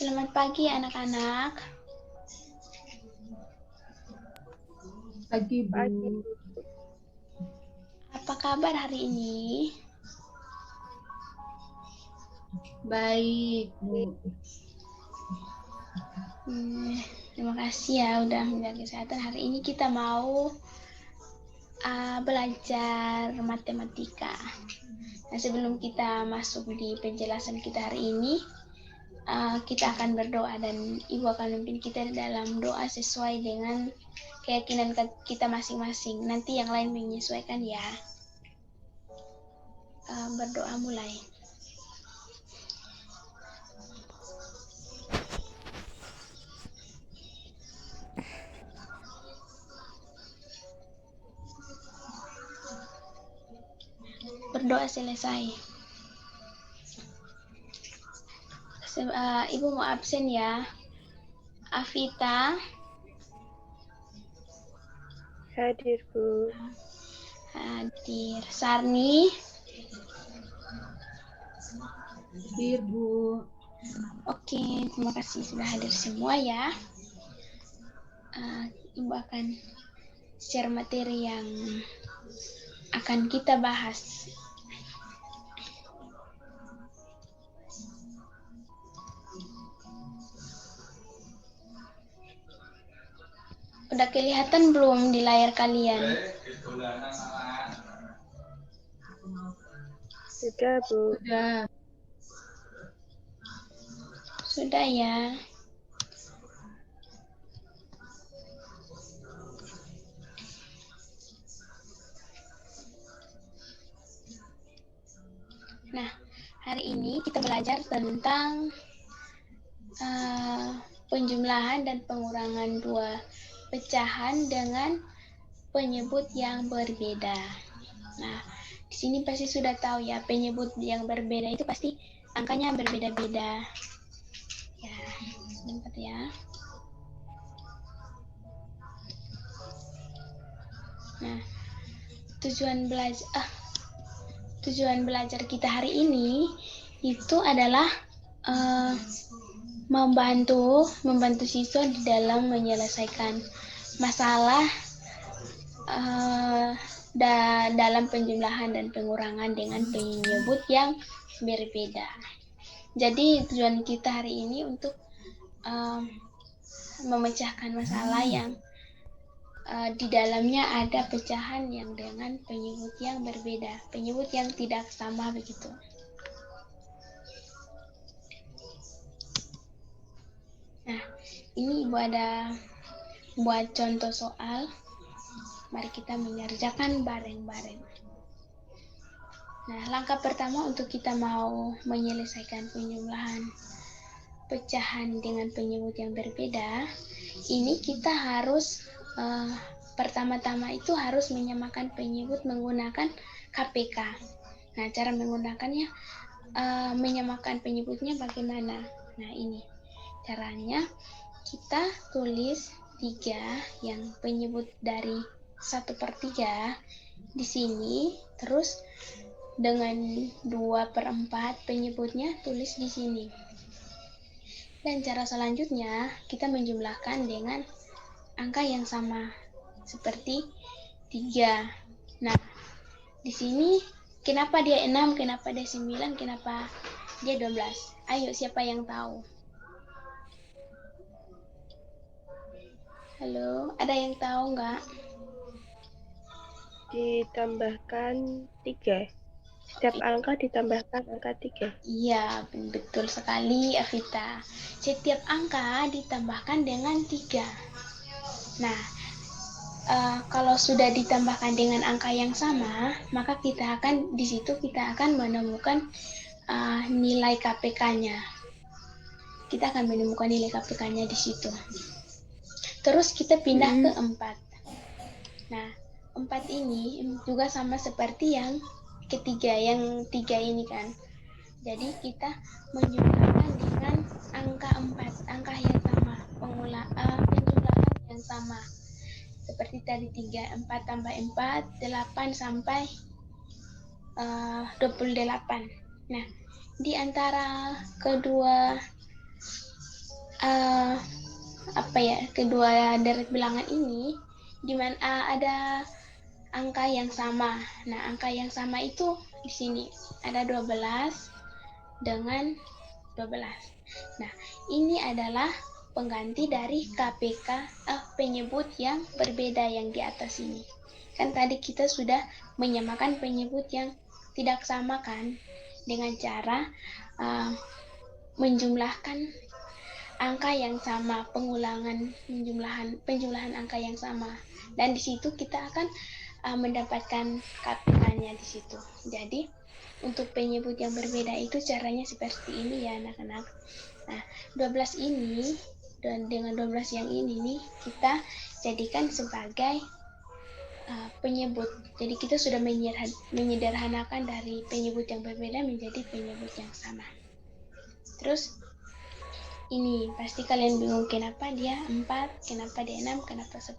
Selamat pagi anak-anak. Pagi, Bu. Pagi. Apa kabar hari ini? Baik, Bu. Terima kasih ya udah menjaga kesehatan. Hari ini kita mau belajar matematika. Nah, sebelum kita masuk di penjelasan kita hari ini, kita akan berdoa dan Ibu akan memimpin kita dalam doa sesuai dengan keyakinan kita masing-masing. Nanti yang lain menyesuaikan ya. Berdoa mulai. Berdoa selesai. Ibu mau absen ya. Afita. Hadir, Bu. Hadir. Sarni. Hadir, Bu. Oke, terima kasih sudah hadir semua ya. Ibu akan share materi yang akan kita bahas. Udah kelihatan belum di layar kalian? Sudah, Bu. Sudah. Sudah ya. Nah, hari ini kita belajar tentang penjumlahan dan pengurangan dua pecahan dengan penyebut yang berbeda. Nah, di sini pasti sudah tahu ya, penyebut yang berbeda itu pasti angkanya berbeda-beda. Ya, sebentar ya. Nah, tujuan belajar kita hari ini itu adalah membantu siswa di dalam menyelesaikan masalah dalam penjumlahan dan pengurangan dengan penyebut yang berbeda. Jadi tujuan kita hari ini untuk memecahkan masalah yang di dalamnya ada pecahan yang dengan penyebut yang berbeda, penyebut yang tidak sama begitu. Nah, ini Ibu ada buat contoh soal. Mari kita mengerjakan bareng-bareng. Nah, langkah pertama untuk kita mau menyelesaikan penjumlahan pecahan dengan penyebut yang berbeda, ini kita harus pertama-tama itu harus menyamakan penyebut menggunakan KPK. Nah, cara menggunakannya menyamakan penyebutnya bagaimana? Nah, ini caranya. Kita tulis 3 yang penyebut dari 1/3 di sini, terus dengan 2/4 penyebutnya tulis di sini. Dan cara selanjutnya kita menjumlahkan dengan angka yang sama seperti 3. Nah, di sini kenapa dia 6, kenapa dia 9, kenapa dia 12? Ayo, siapa yang tahu? Halo, ada yang tahu nggak? Ditambahkan 3. Setiap angka ditambahkan angka 3. Iya, betul sekali, Avita. Setiap angka ditambahkan dengan 3. Nah, kalau sudah ditambahkan dengan angka yang sama, maka di situ kita akan menemukan nilai KPK-nya. Kita akan menemukan nilai KPK-nya di situ. Terus kita pindah ke 4. Nah, 4 ini juga sama seperti yang ketiga, yang 3 ini kan. Jadi kita menjumlahkan dengan angka 4, angka yang sama, penjumlahan yang sama. Seperti tadi 3, 4 tambah 4, 8 sampai 28. Nah, di antara kedua kedua deret bilangan ini di mana ada angka yang sama. Nah, angka yang sama itu di sini ada 12 dengan 12. Nah, ini adalah pengganti dari KPK penyebut yang berbeda yang di atas ini. Kan tadi kita sudah menyamakan penyebut yang tidak sama kan dengan cara menjumlahkan angka yang sama, penjumlahan angka yang sama. Dan di situ kita akan mendapatkan KPK-nya di situ. Jadi untuk penyebut yang berbeda itu caranya seperti ini ya anak-anak. Nah, 12 ini dan dengan 12 yang ini nih kita jadikan sebagai penyebut. Jadi kita sudah menyederhanakan dari penyebut yang berbeda menjadi penyebut yang sama. Terus ini pasti kalian bingung kenapa dia 4, kenapa dia 6, kenapa 10.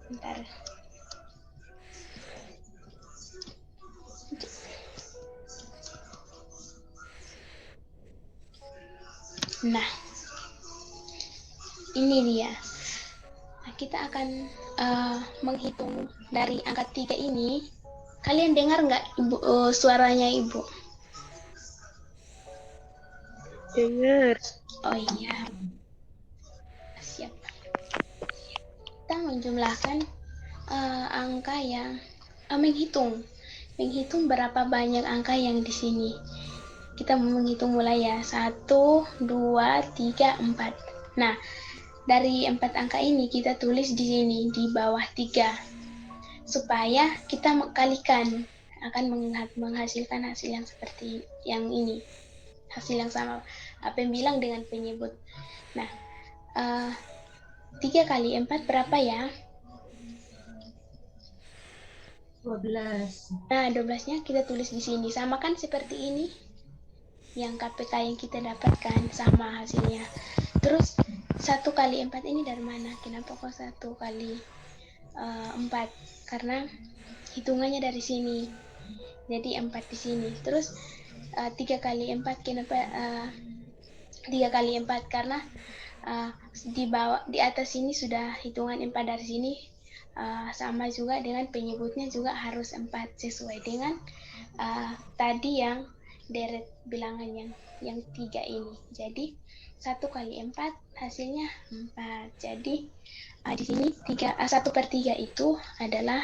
Bentar. Nah, ini dia. Nah, kita akan menghitung dari angka 3 ini. Kalian dengar nggak suaranya Ibu? Dengar. Oh iya. Siap. Kita menjumlahkan angka yang menghitung berapa banyak angka yang di sini. Kita menghitung mulai ya. 1, 2, 3, 4. Nah, dari 4 angka ini kita tulis di sini di bawah 3. Supaya kita kalikan akan menghasilkan hasil yang seperti yang ini. Hasil yang sama. Pembilang dengan penyebut. Nah, 3 kali 4 berapa ya? 12. Nah, 12-nya kita tulis di sini. Sama kan seperti ini? Yang KPK yang kita dapatkan sama hasilnya. Terus 1 kali 4 ini dari mana? Kenapa kok 1 kali 4? Karena hitungannya dari sini. Jadi 4 di sini. Terus 3 kali 4 kenapa 3 kali 4? Karena di atas sini sudah hitungan 4 dari sini. Sama juga dengan penyebutnya juga harus 4 sesuai dengan tadi yang deret bilangan yang 3 ini. Jadi 1 kali 4 hasilnya 4. Jadi di sini 1/3 itu adalah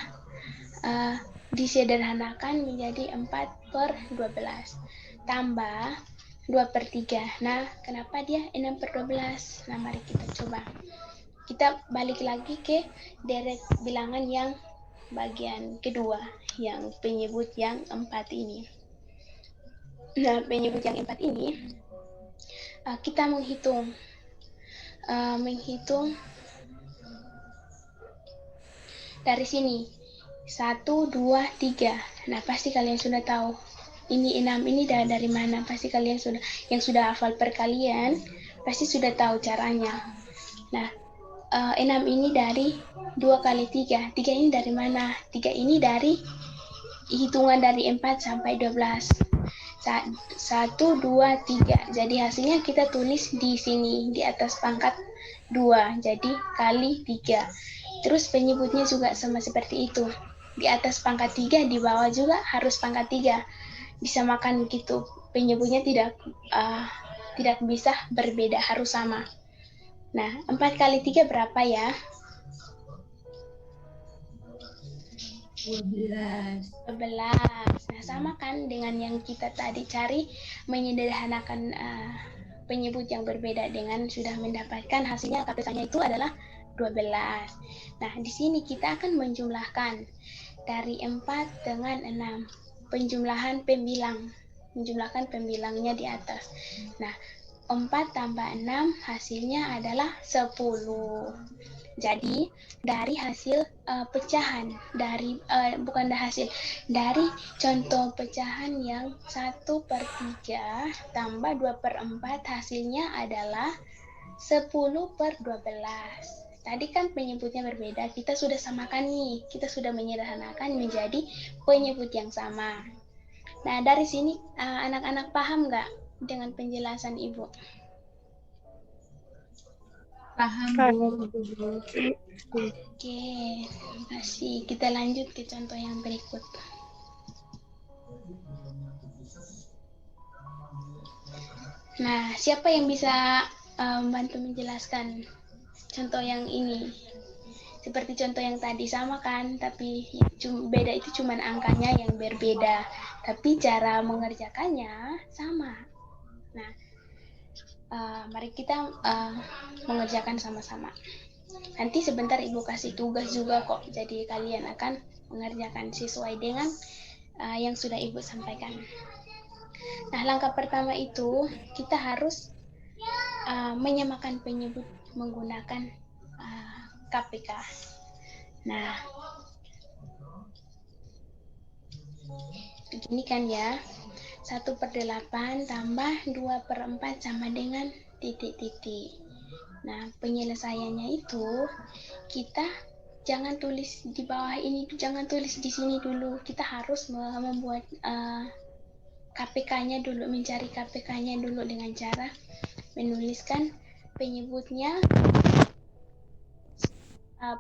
disederhanakan menjadi 4/12 tambah 2/3. Nah, kenapa dia 6/12? Nah, mari kita coba. Kita balik lagi ke deret bilangan yang bagian kedua, yang penyebut yang 4 ini. Nah, penyebut yang 4 ini kita menghitung dari sini 1, 2, 3. Nah, pasti kalian sudah tahu ini 6 ini dari mana. Pasti kalian yang sudah hafal perkalian pasti sudah tahu caranya. Nah, 6 ini dari 2 kali 3. 3 ini dari mana? 3 ini dari hitungan dari 4 sampai 12. 1, 2, 3. Jadi hasilnya kita tulis di sini di atas pangkat 2. Jadi kali 3. Terus penyebutnya juga sama seperti itu. Di atas pangkat 3, di bawah juga harus pangkat 3. Disamakan gitu. Penyebutnya tidak bisa berbeda, harus sama. Nah, 4 kali 3 berapa ya? 12. 12. Nah, sama kan dengan yang kita tadi cari menyederhanakan penyebut yang berbeda dengan sudah mendapatkan hasilnya KPK-nya itu adalah 12. Nah, di sini kita akan menjumlahkan dari 4 dengan 6. Penjumlahan pembilang. Menjumlahkan pembilangnya di atas. Nah, 4 tambah 6 hasilnya /10. Jadi dari hasil pecahan dari dari contoh pecahan yang 1/3 tambah 2/4 hasilnya adalah 10/12. Tadi kan penyebutnya berbeda, kita sudah samakan nih, kita sudah menyederhanakan menjadi penyebut yang sama. Nah, dari sini anak-anak paham nggak dengan penjelasan Ibu? Paham, Paham, Bu. Bu. Oke, terima kasih. Kita lanjut ke contoh yang berikut. Nah, siapa yang bisa bantu menjelaskan contoh yang ini? Seperti contoh yang tadi sama kan, tapi beda itu cuman angkanya yang berbeda. Tapi cara mengerjakannya sama. Nah, mari kita mengerjakan sama-sama. Nanti sebentar Ibu kasih tugas juga kok, jadi kalian akan mengerjakan sesuai dengan yang sudah Ibu sampaikan. Nah, langkah pertama itu kita harus menyamakan penyebut menggunakan KPK. Nah, begini kan ya, 1/8 tambah 2/4 sama dengan titik-titik. Nah, penyelesaiannya itu kita jangan tulis di bawah ini, jangan tulis di sini dulu. Kita harus membuat KPK-nya dulu, mencari KPK-nya dulu dengan cara menuliskan penyebutnya,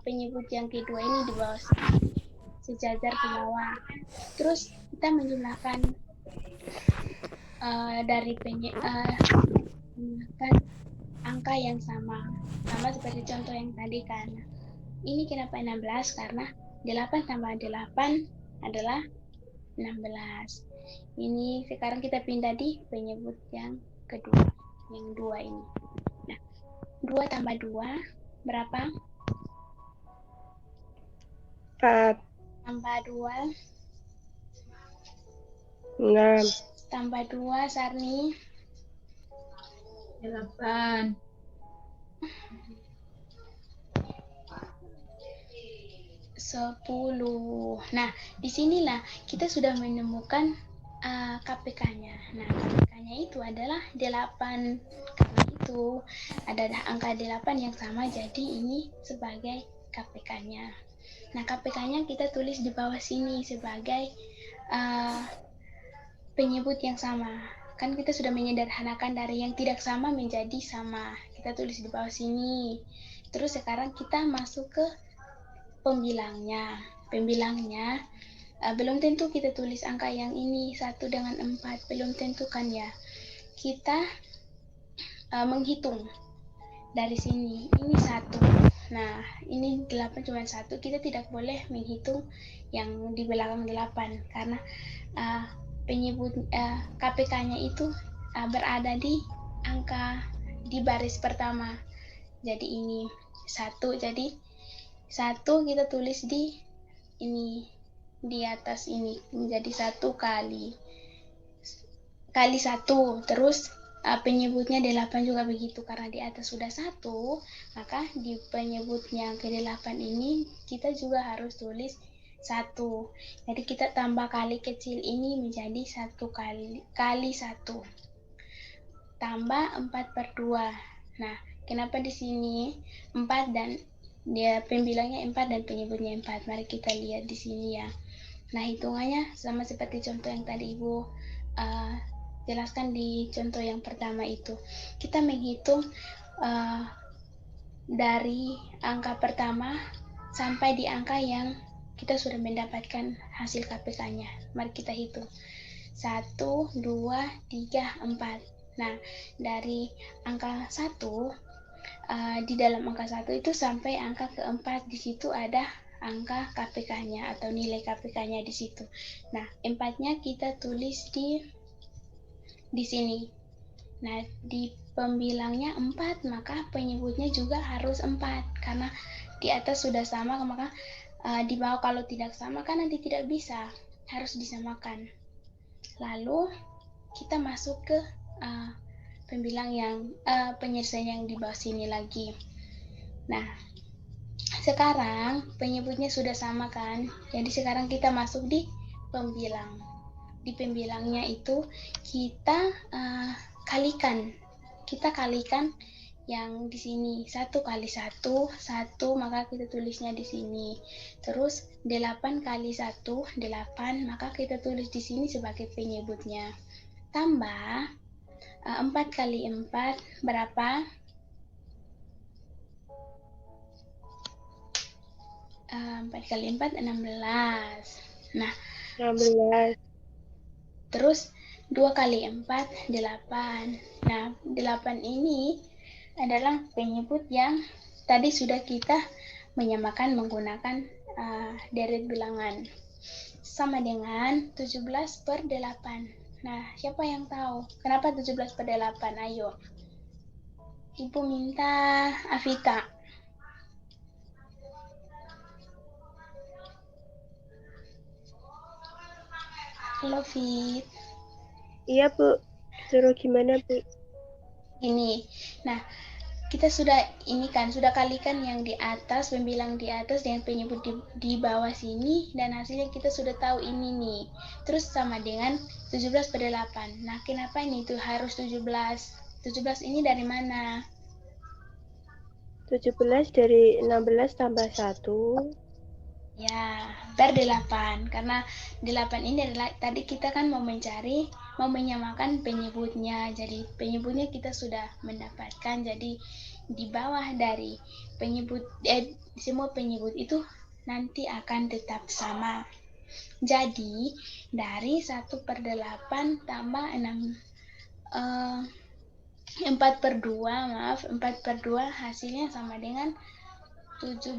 penyebut yang kedua ini di bawah sini, sejajar ke bawah. Terus kita menjumlahkan dari menggunakan angka yang sama seperti contoh yang tadi kan. Ini kenapa 16? Karena 8 tambah 8 adalah 16. Ini sekarang kita pindah di penyebut yang kedua, yang 2 ini. Nah, 2 tambah 2 berapa? 4, Tambah 2 6, tambah 2 Sarni 8. 10. Nah, disinilah kita sudah menemukan KPK-nya. Nah, KPK-nya itu adalah 8. Karena itu ada angka 8 yang sama, jadi ini sebagai KPK-nya. Nah, KPK-nya kita tulis di bawah sini sebagai penyebut yang sama. Kan kita sudah menyederhanakan dari yang tidak sama menjadi sama. Kita tulis di bawah sini. Terus sekarang kita masuk ke pembilangnya. Pembilangnya belum tentu kita tulis angka yang ini 1 dengan 4, belum tentu kan ya. Kita menghitung dari sini, ini 1. Nah, ini 8 cuma 1, kita tidak boleh menghitung yang di belakang 8 karena penyebut KPK-nya itu berada di angka di baris pertama. Jadi ini 1, jadi 1 kita tulis di ini, di atas ini, menjadi 1 kali 1. Terus penyebutnya 8 juga begitu, karena di atas sudah 1, maka di penyebutnya ke-8 ini kita juga harus tulis 1. Jadi kita tambah kali kecil ini menjadi 1 kali 1. Tambah 4/2. Nah, kenapa di sini 4 dan dia pembilangnya 4 dan penyebutnya 4. Mari kita lihat di sini ya. Nah, hitungannya sama seperti contoh yang tadi Ibu jelaskan di contoh yang pertama itu. Kita menghitung dari angka pertama sampai di angka yang kita sudah mendapatkan hasil KPK-nya. Mari kita hitung. 1, 2, 3, 4. Nah, dari angka 1 di dalam angka 1 itu sampai angka keempat, di situ ada angka KPK-nya atau nilai KPK-nya di situ. Nah, 4-nya kita tulis di sini. Nah, di pembilangnya 4, maka penyebutnya juga harus 4 karena di atas sudah sama, maka di bawah kalau tidak sama kan nanti tidak bisa, harus disamakan. Lalu kita masuk ke pembilang yang penyelesaian yang di bawah sini lagi. Nah, sekarang penyebutnya sudah sama kan, jadi sekarang kita masuk di pembilang. Di pembilangnya itu kita kalikan yang di sini 1 kali 1, 1, maka kita tulisnya di sini. Terus 8 kali 1, 8, maka kita tulis di sini sebagai penyebutnya. Tambah 4 kali 4 berapa? 4 kali 4, 16. Nah, 16. terus 2 kali 4, 8. Nah, 8 ini adalah penyebut yang tadi sudah kita menyamakan menggunakan deret bilangan. Sama dengan 17 per 8. Nah, siapa yang tahu? Kenapa 17 per 8? Ayo. Ibu minta Avita. Halo, Fit. Iya, Bu. Suruh gimana, Bu? Ini. Nah, kita sudah ini kan, sudah kalikan yang di atas, pembilang di atas dengan penyebut di bawah sini, dan hasilnya kita sudah tahu ini nih. Terus sama dengan 17 per 8. Nah, kenapa ini tuh harus 17? 17 ini dari mana? 17 dari 16 tambah 1. Ya, per 8. Karena 8 ini adalah tadi kita kan mau menyamakan penyebutnya. Jadi penyebutnya kita sudah mendapatkan. Jadi di bawah dari penyebut semua penyebut itu nanti akan tetap sama. Jadi dari 1 per 8 tambah 4 per 2, maaf, 4 per 2 hasilnya sama dengan 17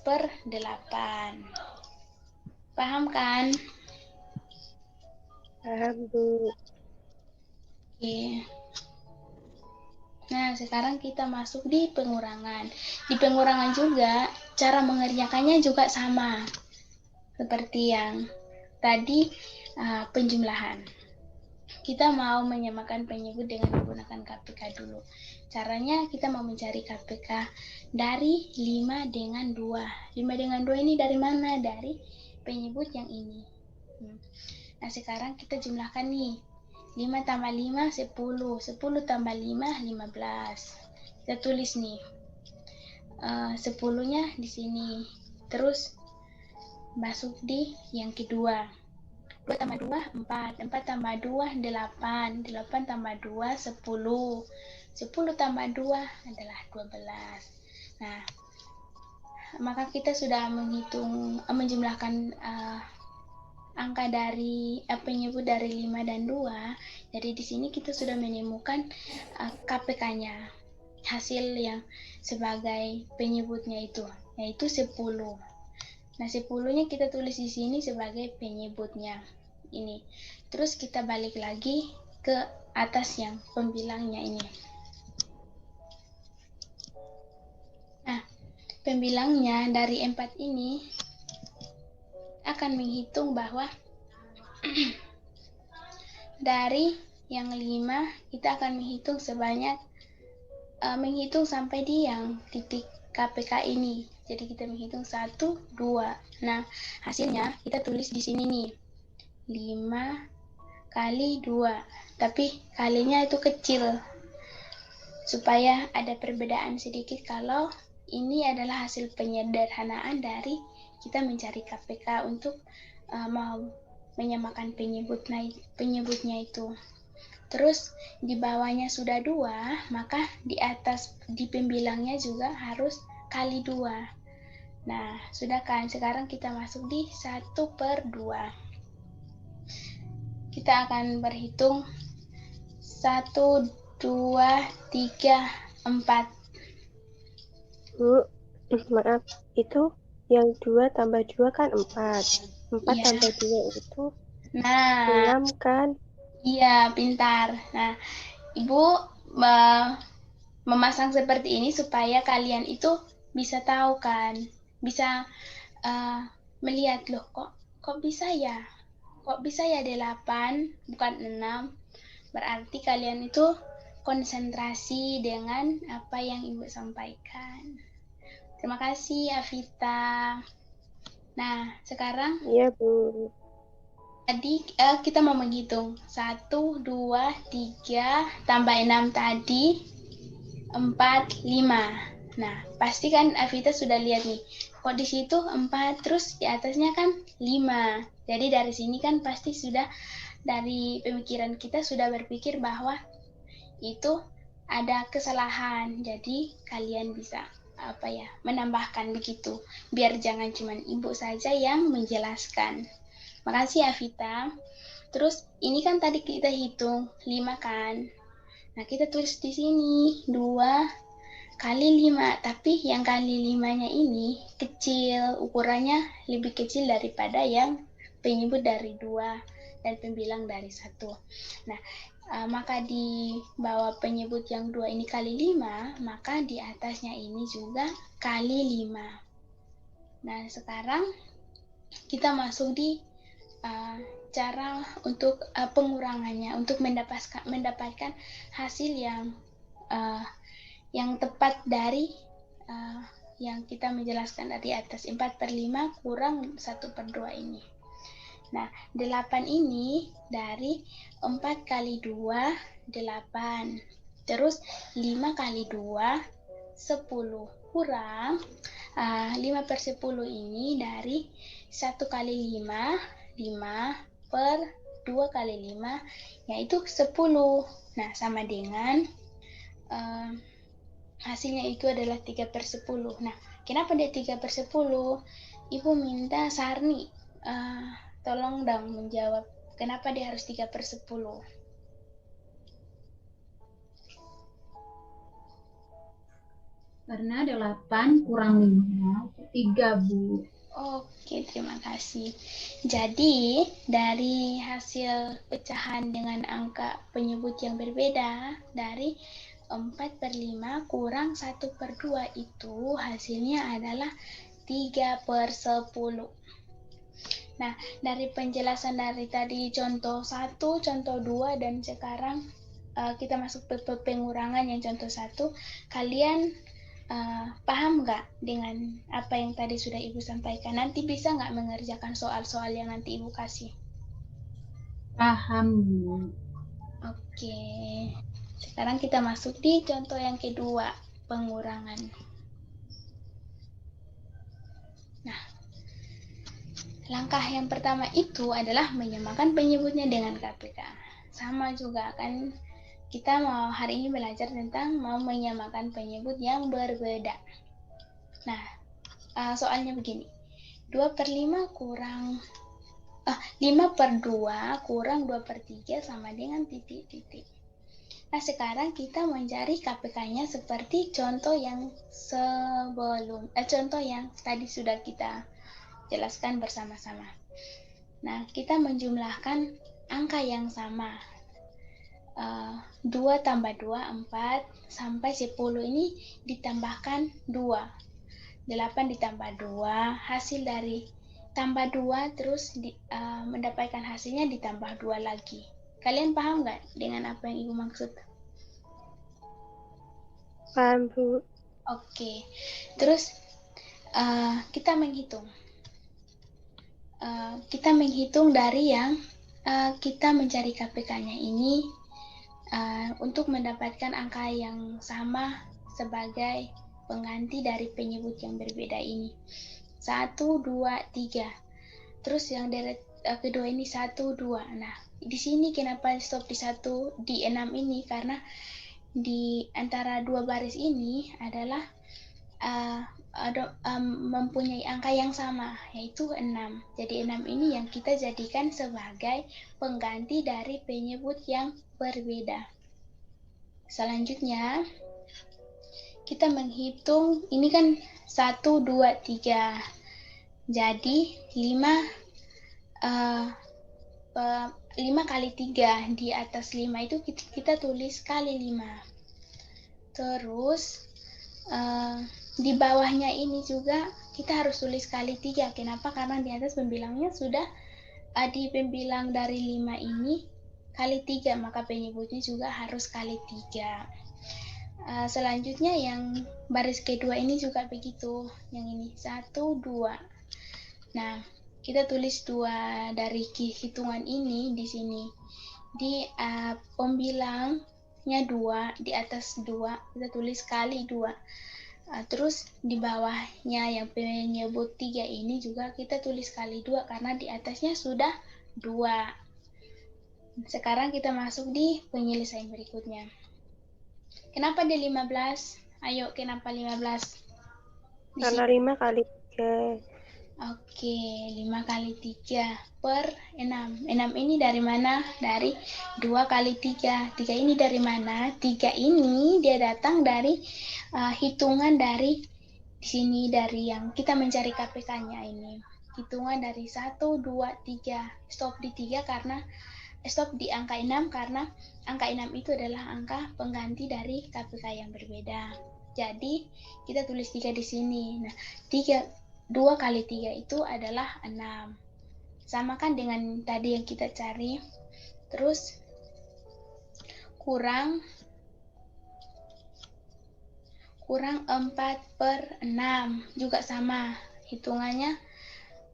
per 8. Paham kan? Paham, Bu. Oke. Nah, sekarang kita masuk di pengurangan. Di pengurangan juga, cara mengerjakannya juga sama. Seperti yang tadi penjumlahan. Kita mau menyamakan penyebut dengan menggunakan KPK dulu. Caranya kita mau mencari KPK dari 5 dengan 2. 5 dengan 2 ini dari mana? Dari penyebut yang ini. Nah, sekarang kita jumlahkan nih. 5 tambah 5, 10. 10 tambah 5, 15. Kita tulis nih. 10-nya di sini. Terus masuk di yang kedua. 2 tambah 2, 4. 4 tambah 2, 8. 8 tambah 2, 10. 10 tambah 2 adalah 12. Nah, maka kita sudah menjumlahkan angka dari penyebut dari 5 dan 2. Jadi di sini kita sudah menemukan KPK-nya. Hasil yang sebagai penyebutnya itu, yaitu 10. Nah, 10-nya kita tulis di sini sebagai penyebutnya. Ini. Terus kita balik lagi ke atas yang pembilangnya ini. Nah, pembilangnya dari 4 ini akan menghitung bahwa dari yang 5 kita akan menghitung sebanyak menghitung sampai di yang titik KPK ini. Jadi kita menghitung 1, 2. Nah, hasilnya kita tulis di sini nih. 5 kali 2. Tapi kalinya itu kecil. Supaya ada perbedaan sedikit kalau ini adalah hasil penyederhanaan dari kita mencari KPK untuk mau menyamakan penyebutnya itu. Terus di bawahnya sudah 2, maka di atas di pembilangnya juga harus kali 2. Nah, sudah kan? Sekarang kita masuk di 1 per 2. Kita akan berhitung 1, 2, 3, 4. Bu, maaf. Itu yang 2 tambah 2 kan 4. 4 Iya. tambah 2 itu Nah, 6 kan? iya, pintar. Nah, Ibu memasang seperti ini supaya kalian itu bisa tahu kan, bisa melihat loh kok bisa ya? Kok bisa ya 8 bukan 6? Berarti kalian itu konsentrasi dengan apa yang Ibu sampaikan. Terima kasih, Avita. Nah, sekarang Iya, Bu. tadi kita mau menghitung 1, 2, 3 tambah 6 tadi 4, 5. Nah, pasti kan Avita sudah lihat nih. Kok di situ 4 terus di atasnya kan 5. Jadi dari sini kan pasti sudah dari pemikiran kita sudah berpikir bahwa itu ada kesalahan. Jadi kalian bisa menambahkan begitu, biar jangan cuma ibu saja yang menjelaskan. Makasih Avita. Terus ini kan tadi kita hitung 5 kan. Nah, kita tulis di sini 2 kali 5, tapi yang kali 5-nya ini kecil, ukurannya lebih kecil daripada yang penyebut dari 2 dan pembilang dari 1. Nah, maka di bawah penyebut yang 2 ini kali 5, maka di atasnya ini juga kali 5. Nah, sekarang kita masuk di cara untuk pengurangannya, untuk mendapatkan hasil yang tepat dari yang kita menjelaskan dari atas, 4/5 kurang 1/2 ini. Nah, 8 ini dari 4 kali 2, 8. Terus 5 kali 2, 10. Kurang 5/10 ini dari 1 kali 5, 5 per 2 kali 5, yaitu 10. Nah, sama dengan hasilnya itu adalah 3/10. Nah, kenapa dia 3/10? Ibu minta Sarni tolong dong menjawab kenapa dia harus 3/10. Karena 8 kurang 5, 3, Bu. Oke, terima kasih. Jadi, dari hasil pecahan dengan angka penyebut yang berbeda, dari 4/5 kurang 1/2 itu hasilnya adalah 3/10. Nah, dari penjelasan dari tadi contoh 1, contoh 2, dan sekarang kita masuk ke pengurangan yang contoh 1, kalian paham nggak dengan apa yang tadi sudah Ibu sampaikan? Nanti bisa nggak mengerjakan soal-soal yang nanti Ibu kasih? Paham, Bu. Oke. Sekarang kita masuk di contoh yang kedua, pengurangan. Nah, langkah yang pertama itu adalah menyamakan penyebutnya dengan KPK. Sama juga kan, kita mau hari ini belajar tentang mau menyamakan penyebut yang berbeda. Nah, soalnya begini. 2/5 kurang 5/2 kurang 2/3 sama dengan titik-titik. Nah, sekarang kita mencari KPK-nya seperti contoh yang contoh yang tadi sudah kita jelaskan bersama-sama. Nah, kita menjumlahkan angka yang sama. 2 tambah 2, 4, sampai 10 ini ditambahkan 2. 8 ditambah 2, hasil dari tambah 2, terus mendapatkan hasilnya ditambah 2 lagi. Kalian paham nggak dengan apa yang Ibu maksud? Paham, Bu. Oke, terus kita menghitung. Kita menghitung dari yang kita mencari KPK-nya ini untuk mendapatkan angka yang sama sebagai pengganti dari penyebut yang berbeda ini. 1, 2, 3. Terus yang deret kedua ini 1, 2. Nah, di sini kenapa stop di 1, di 6 ini? Karena di antara dua baris ini adalah mempunyai angka yang sama, yaitu 6. Jadi 6 ini yang kita jadikan sebagai pengganti dari penyebut yang berbeda. Selanjutnya, kita menghitung, ini kan 1, 2, 3. Jadi 5 kali 3, di atas 5 itu kita tulis kali 5. Terus di bawahnya ini juga kita harus tulis kali 3. Kenapa? Karena di atas pembilangnya sudah di pembilang dari 5 ini kali 3, maka penyebutnya juga harus kali 3. Selanjutnya yang baris kedua ini juga begitu. Yang ini 1, 2. Nah, kita tulis 2 dari hitungan ini di sini. Di pembilangnya 2, di atas 2, kita tulis kali 2. Terus di bawahnya yang penyebut 3 ini juga kita tulis kali 2 karena di atasnya sudah 2. Sekarang kita masuk di penyelesaian berikutnya. Kenapa di 15? Ayo, kenapa 15? Di Karena sini. 5 kali 3. Oke, 5 kali 3 per 6. 6 ini dari mana? Dari 2 kali 3. 3 ini dari mana? 3 ini dia datang dari hitungan dari di sini, dari yang kita mencari KPK-nya ini. Hitungan dari 1, 2, 3. Stop di 3 karena stop di angka 6 karena angka 6 itu adalah angka pengganti dari KPK yang berbeda. Jadi, kita tulis 3 di sini. Nah, 2 kali 3 itu adalah 6. Samakan dengan tadi yang kita cari. Terus, kurang 4 per 6. Juga sama. Hitungannya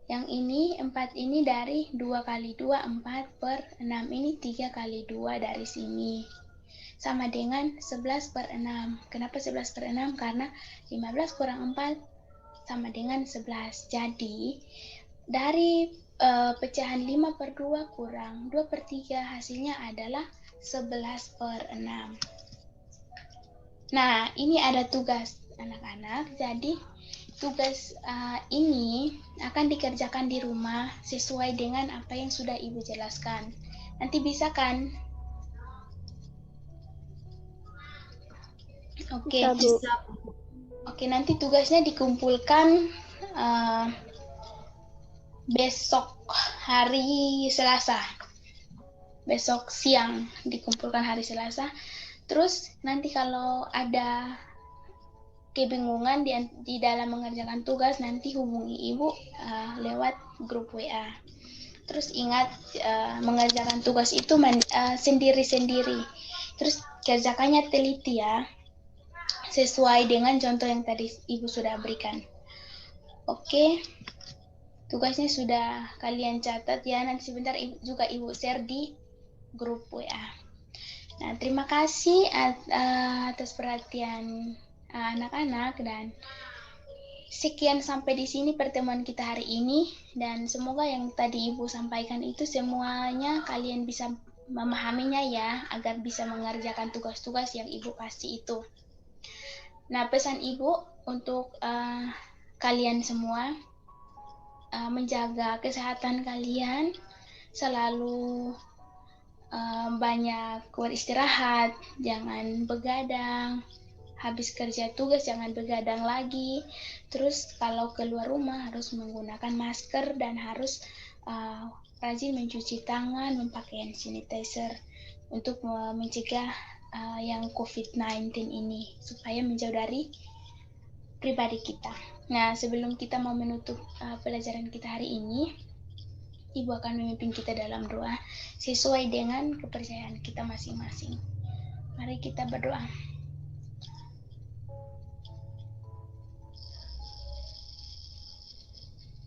yang ini 4 ini dari 2 kali 2, 4 per 6 ini 3 kali 2 dari sini. Sama dengan 11 per 6. Kenapa 11 per 6? Karena 15 kurang 4 sama dengan 11. Jadi, dari pecahan 5 per 2 kurang 2 per 3 hasilnya adalah 11 per 6. Nah, ini ada tugas anak-anak. Jadi, tugas ini akan dikerjakan di rumah sesuai dengan apa yang sudah Ibu jelaskan. Nanti bisa kan? Oke. Bisa, Bu. Oke, nanti tugasnya dikumpulkan besok hari Selasa. Besok siang dikumpulkan hari Selasa. Terus nanti kalau ada kebingungan di dalam mengerjakan tugas, nanti hubungi Ibu lewat grup WA. Terus ingat mengerjakan tugas itu sendiri-sendiri. Terus kerjakannya teliti ya, sesuai dengan contoh yang tadi Ibu sudah berikan. Oke, tugasnya sudah kalian catat ya. Nanti sebentar juga Ibu share di grup WA. Nah, terima kasih atas perhatian anak-anak, dan sekian sampai di sini pertemuan kita hari ini, dan semoga yang tadi Ibu sampaikan itu semuanya kalian bisa memahaminya ya, agar bisa mengerjakan tugas-tugas yang Ibu kasih itu. Nah, pesan Ibu untuk kalian semua, menjaga kesehatan kalian, selalu banyak beristirahat, jangan begadang. Habis kerja tugas jangan begadang lagi. Terus kalau keluar rumah harus menggunakan masker dan harus rajin mencuci tangan, memakai hand sanitizer untuk mencegah yang COVID-19 ini supaya menjauh dari pribadi kita. Nah, sebelum kita mau menutup pelajaran kita hari ini, Ibu akan memimpin kita dalam doa sesuai dengan kepercayaan kita masing-masing. Mari kita berdoa.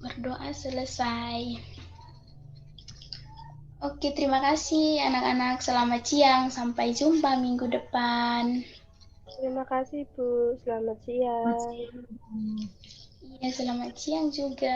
Berdoa selesai. Oke, terima kasih anak-anak. Selamat siang. Sampai jumpa minggu depan. Terima kasih, Bu. Selamat siang. Iya, selamat siang juga.